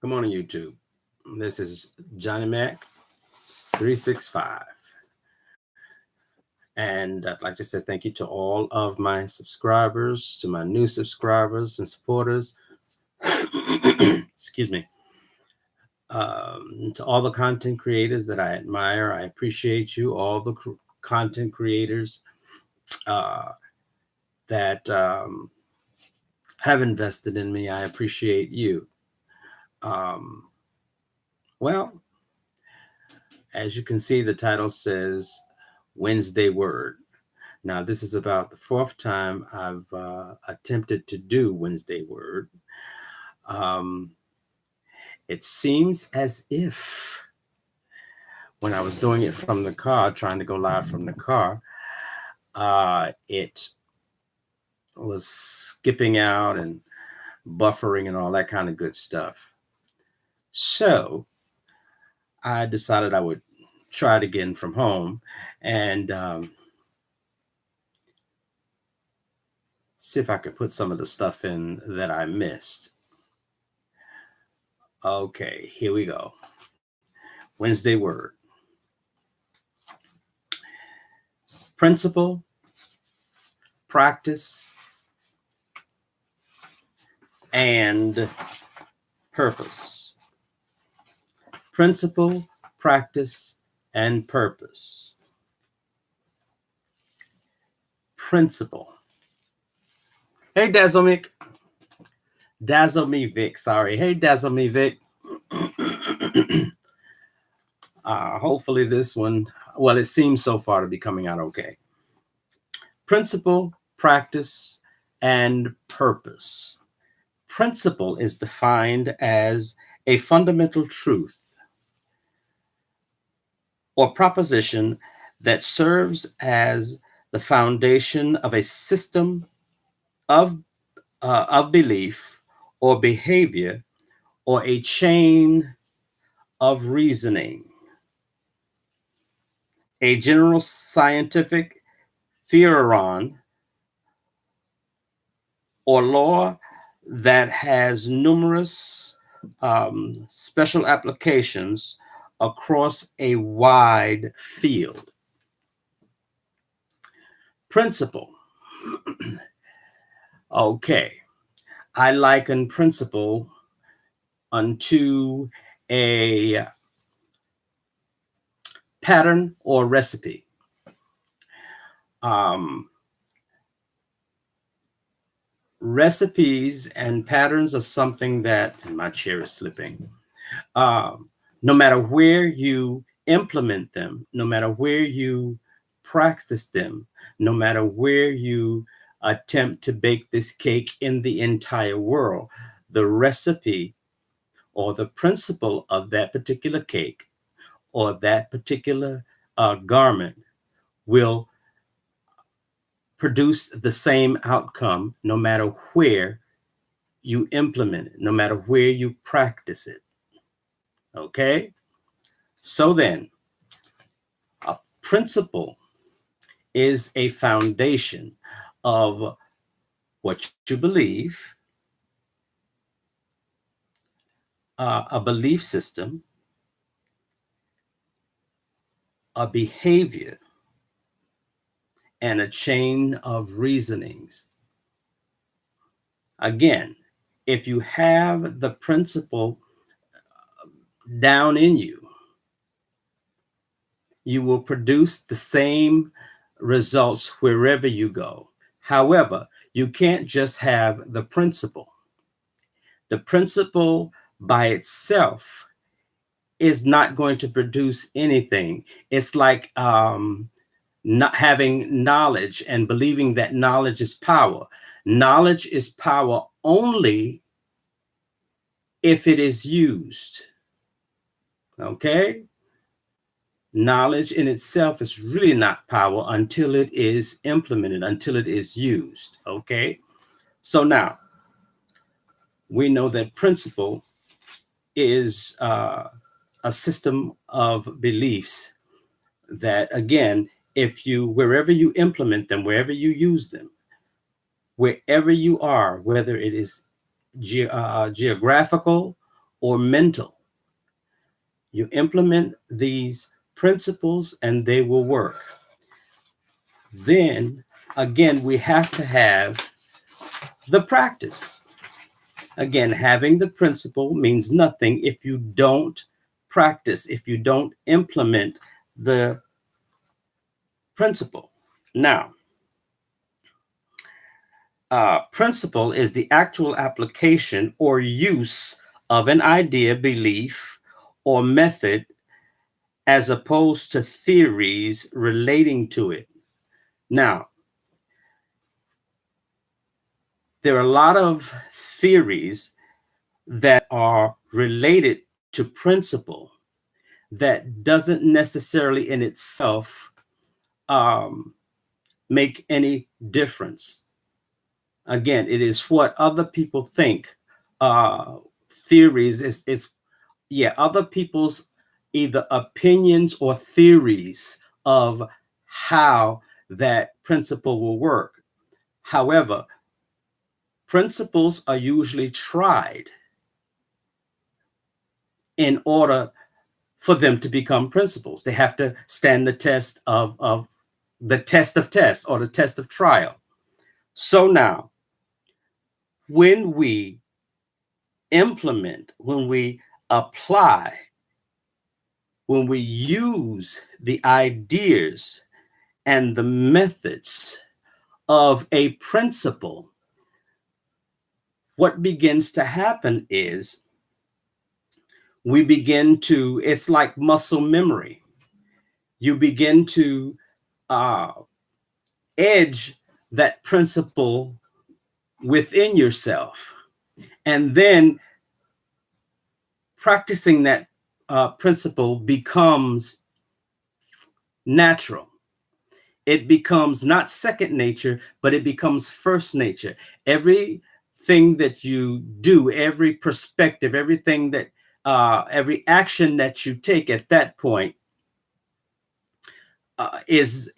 Come on, YouTube. This is Johnny Mac 365. And I'd like to say thank you to all of my subscribers, to my new subscribers and supporters. Excuse me. To all the content creators that I admire, I appreciate you. All the content creators uh, that have invested in me, I appreciate you. Um, well, as you can see, the title says Wednesday Word. Now, this is about the fourth time I've attempted to do Wednesday Word. Um, it seems as if when I was doing it from the car, trying to go live from the car, it was skipping out and buffering and all that kind of good stuff. So I decided I would try it again from home and see if I could put some of the stuff in that I missed. Okay, here we go. Wednesday Word. Principle, practice, and purpose. Principle, practice, and purpose. Principle. Hey, Dazzle Me. Dazzle Me Vic, sorry. Hey, Dazzle Me Vic. Hopefully this one, well, it seems so far to be coming out okay. Principle, practice, and purpose. Principle is defined as a fundamental truth or proposition that serves as the foundation of a system of belief or behavior or a chain of reasoning. A general scientific theoron or law that has numerous special applications across a wide field. Principle. Okay, I liken principle unto a pattern or recipe. Recipes and patterns are something that, and my chair is slipping, no matter where you implement them, no matter where you practice them, no matter where you attempt to bake this cake in the entire world, the recipe or the principle of that particular cake or that particular garment will produce the same outcome no matter where you implement it, no matter where you practice it. Okay? So then, a principle is a foundation of what you believe, a belief system, a behavior, and a chain of reasonings. Again, if you have the principle down in you, you will produce the same results wherever you go. However, you can't just have the principle. The principle by itself is not going to produce anything. It's like not having knowledge and believing that knowledge is power. Knowledge is power only if it is used. Okay? Knowledge in itself is really not power until it is implemented, until it is used. Okay? So now, we know that principle is a system of beliefs that, again, if you, wherever you implement them, wherever you use them, wherever you are, whether it is geographical or mental. You implement these principles and they will work. Then again, we have to have the practice. Again, having the principle means nothing if you don't practice, if you don't implement the principle. Now, principle is the actual application or use of an idea, belief, or method as opposed to theories relating to it. Now, there are a lot of theories that are related to principle that doesn't necessarily in itself make any difference. Again, it is what other people think. Theories is other people's either opinions or theories of how that principle will work. However, principles are usually tried in order for them to become principles. They have to stand the test of the test of tests or the test of trial. So now, when we implement, when we apply, when we use the ideas and the methods of a principle, what begins to happen is we begin to, it's like muscle memory. You begin to edge that principle within yourself. And then practicing that principle becomes natural. It becomes not second nature, but it becomes first nature. Everything that you do, every perspective, everything that every action that you take at that point is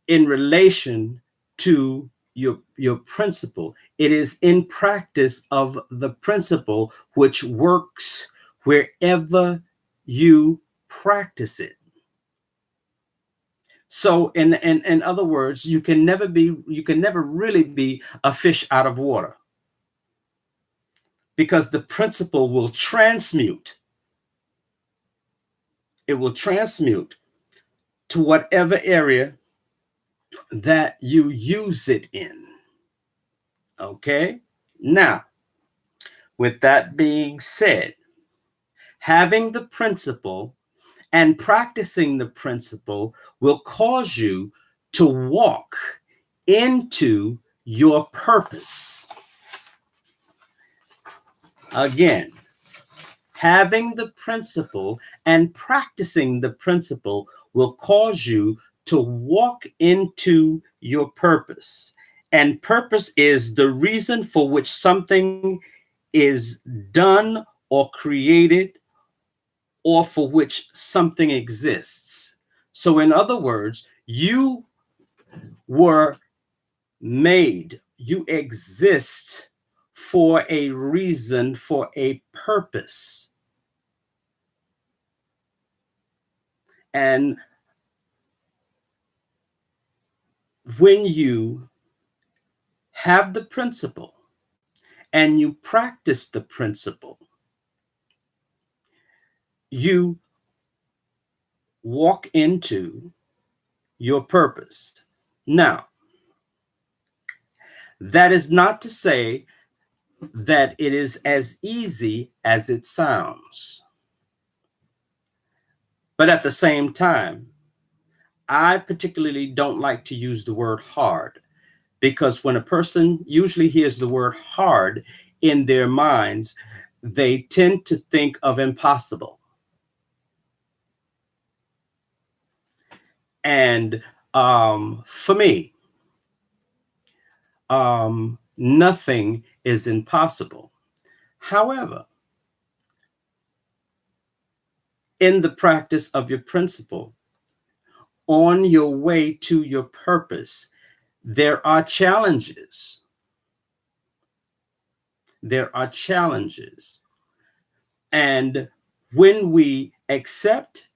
in relation to your principle. It is in practice of the principle which works wherever you practice it. So in other words, you can never really be a fish out of water, because the principle will transmute. It will transmute to whatever area that you use it in. Okay? Now, with that being said, having the principle and practicing the principle will cause you to walk into your purpose. Again, having the principle and practicing the principle will cause you to walk into your purpose. And purpose is the reason for which something is done or created, or for which something exists. So in other words, you were made, you exist for a reason, for a purpose. And when you have the principle and you practice the principle, you walk into your purpose. Now, that is not to say that it is as easy as it sounds. But at the same time, I particularly don't like to use the word hard, because when a person usually hears the word hard in their minds, they tend to think of impossible. And for me, nothing is impossible. However, in the practice of your principle, on your way to your purpose, there are challenges. There are challenges. And when we accept,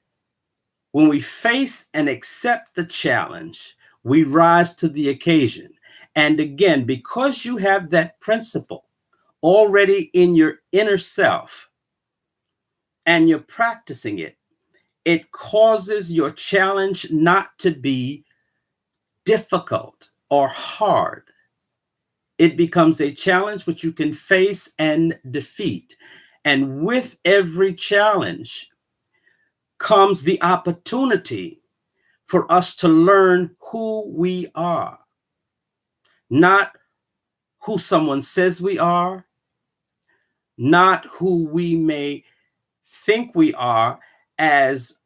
when we face and accept the challenge, we rise to the occasion. And again, because you have that principle already in your inner self and you're practicing it, it causes your challenge not to be difficult or hard. It becomes a challenge which you can face and defeat. And with every challenge comes the opportunity for us to learn who we are, not who someone says we are, not who we may think we are as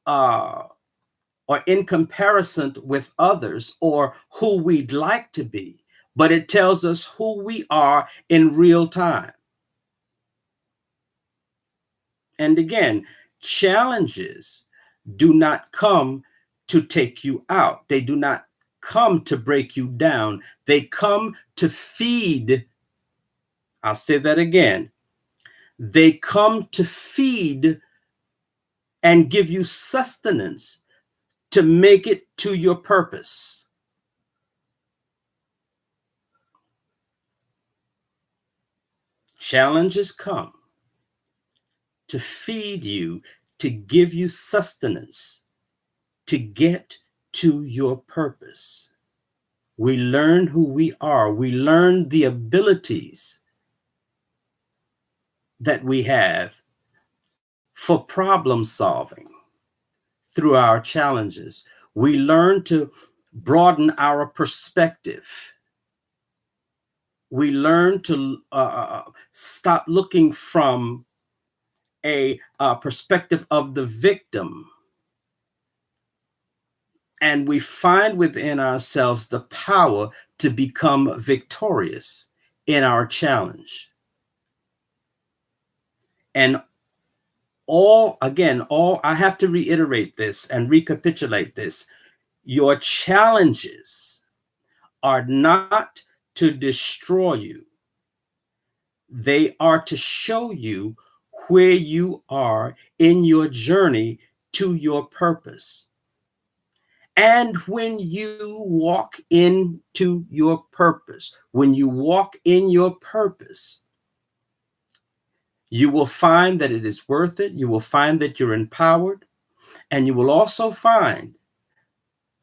or in comparison with others, or who we'd like to be, but it tells us who we are in real time. And again, challenges do not come to take you out. They do not come to break you down. They come to feed. I'll say that again. They come to feed and give you sustenance to make it to your purpose. Challenges come to feed you, to give you sustenance, to get to your purpose. We learn who we are. We learn the abilities that we have for problem solving through our challenges. We learn to broaden our perspective. We learn to stop looking from a perspective of the victim. And we find within ourselves the power to become victorious in our challenge. And I have to reiterate this and recapitulate this. Your challenges are not to destroy you. They are to show you where you are in your journey to your purpose. And when you walk into your purpose, you will find that it is worth it. You will find that you're empowered. And you will also find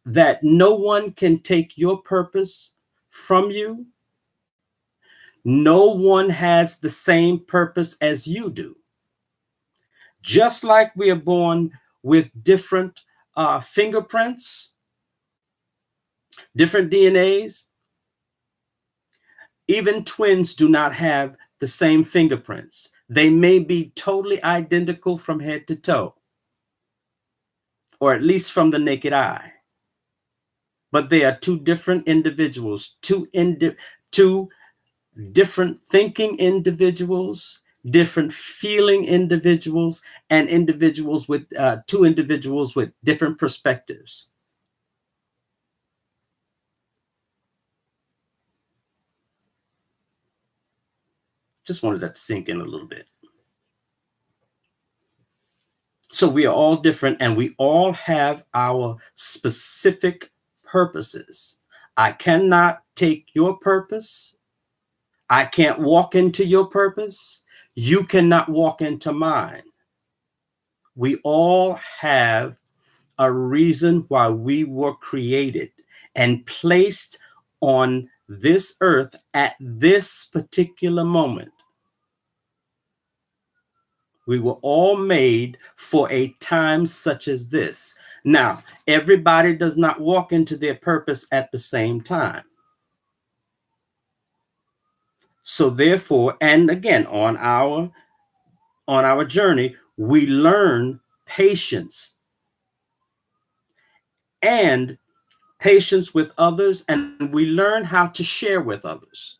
that no one can take your purpose from you. No one has the same purpose as you do. Just like we are born with different fingerprints, different DNAs, even twins do not have the same fingerprints. They may be totally identical from head to toe, or at least from the naked eye. But they are two different individuals, two different thinking individuals, different feeling individuals, and two individuals with different perspectives. Just wanted that to sink in a little bit. So we are all different, and we all have our specific purposes. I cannot take your purpose. I can't walk into your purpose. You cannot walk into mine. We all have a reason why we were created and placed on this earth at this particular moment. We were all made for a time such as this. Now, everybody does not walk into their purpose at the same time. So therefore, and again, on our journey, we learn patience and patience with others, and we learn how to share with others.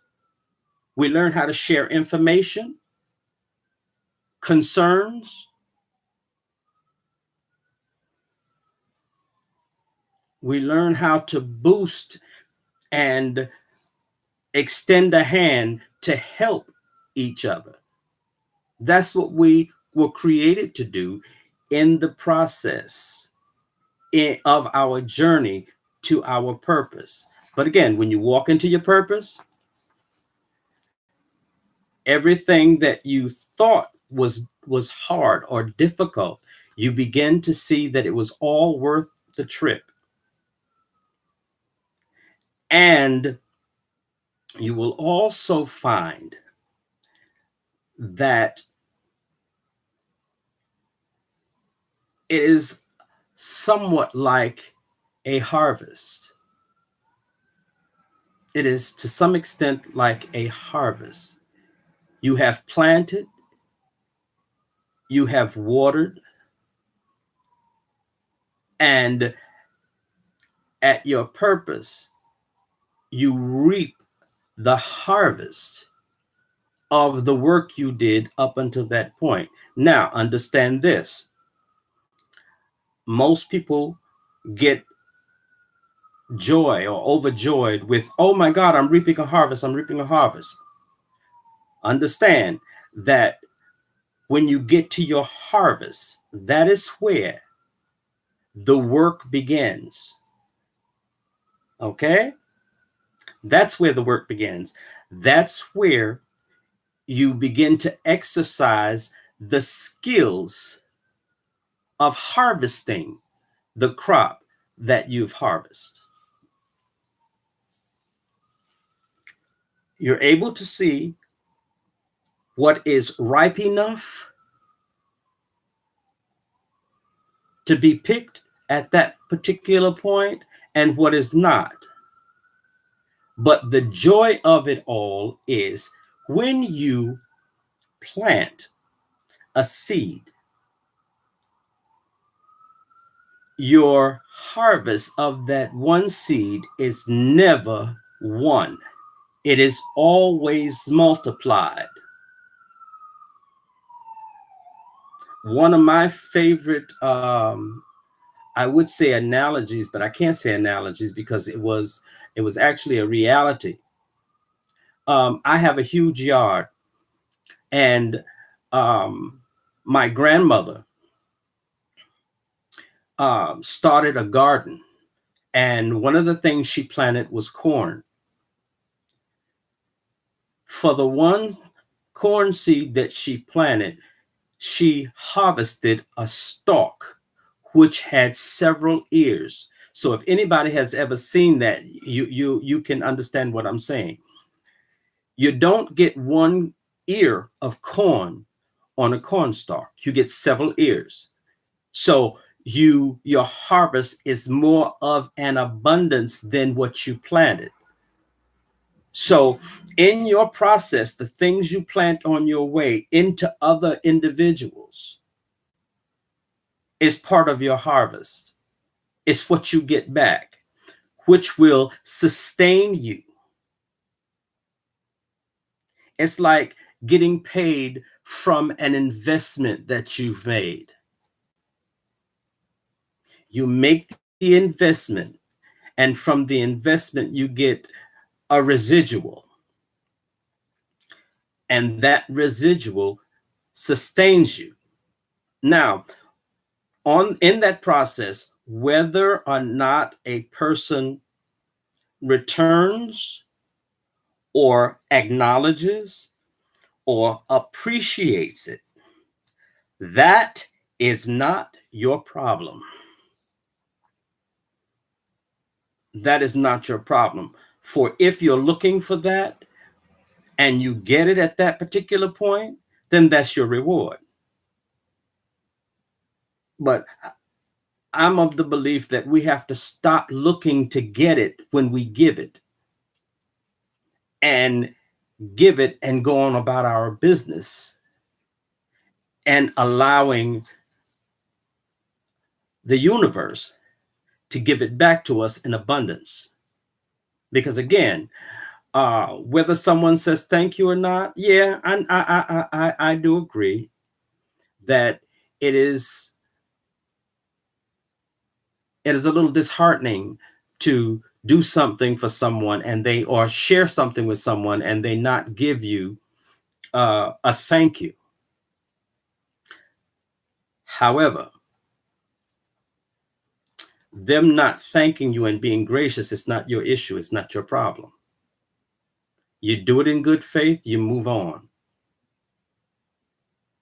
We learn how to share information, concerns. We learn how to boost and extend a hand to help each other. That's what we were created to do in the process of our journey to our purpose. But again, when you walk into your purpose, everything that you thought was hard or difficult, you begin to see that it was all worth the trip. And you will also find that it is somewhat like a harvest. It is to some extent like a harvest. You have planted, you have watered, and at your purpose, you reap the harvest of the work you did up until that point. Now, understand this. Most people get joy or overjoyed with, oh my God, I'm reaping a harvest, I'm reaping a harvest. Understand that when you get to your harvest, that is where the work begins. Okay? That's where the work begins. That's where you begin to exercise the skills of harvesting the crop that you've harvested. You're able to see what is ripe enough to be picked at that particular point and what is not. But the joy of it all is when you plant a seed, your harvest of that one seed is never one. It is always multiplied. One of my favorite, I would say analogies, but I can't say analogies because it was actually a reality. I have a huge yard, and my grandmother started a garden, and one of the things she planted was corn. For the one corn seed that she planted, she harvested a stalk which had several ears. So if anybody has ever seen that, you can understand what I'm saying. You don't get one ear of corn on a corn stalk. You get several ears. So your harvest is more of an abundance than what you planted. So in your process, the things you plant on your way into other individuals is part of your harvest. It's what you get back, which will sustain you. It's like getting paid from an investment that you've made. You make the investment, and from the investment, you get a residual. And that residual sustains you. Now, in that process, whether or not a person returns or acknowledges or appreciates it, that is not your problem. That is not your problem. For if you're looking for that and you get it at that particular point, then that's your reward. But I'm of the belief that we have to stop looking to get it when we give it, and give it and go on about our business, and allowing the universe to give it back to us in abundance. Because again, whether someone says thank you or not, yeah, I do agree that it is a little disheartening to do something for someone or share something with someone and they not give you a thank you. However, them not thanking you and being gracious is not your issue. It's not your problem. You do it in good faith, you move on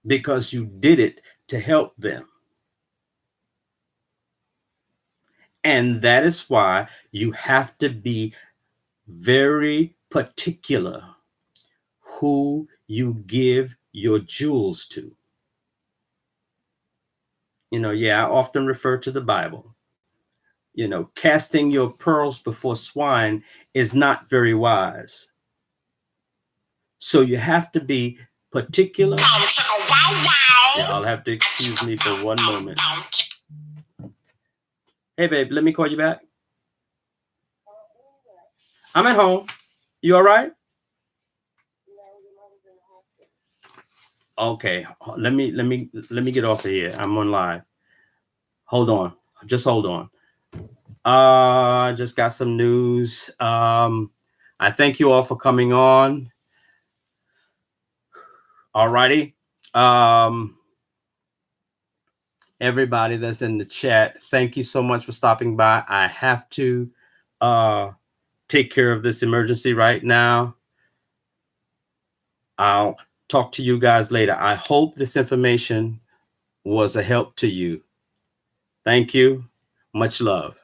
because you did it to help them. And that is why you have to be very particular who you give your jewels to. I often refer to the Bible. Casting your pearls before swine is not very wise. So you have to be particular. Y'all have to excuse me for one moment. Hey, babe, let me call you back. I'm at home. You all right? Okay, let me get off of here. I'm on live. Hold on. Just hold on. I just got some news. I thank you all for coming on. All righty. Everybody that's in the chat, thank you so much for stopping by. I have to take care of this emergency right now. I'll talk to you guys later. I hope this information was a help to you. Thank you. Much love.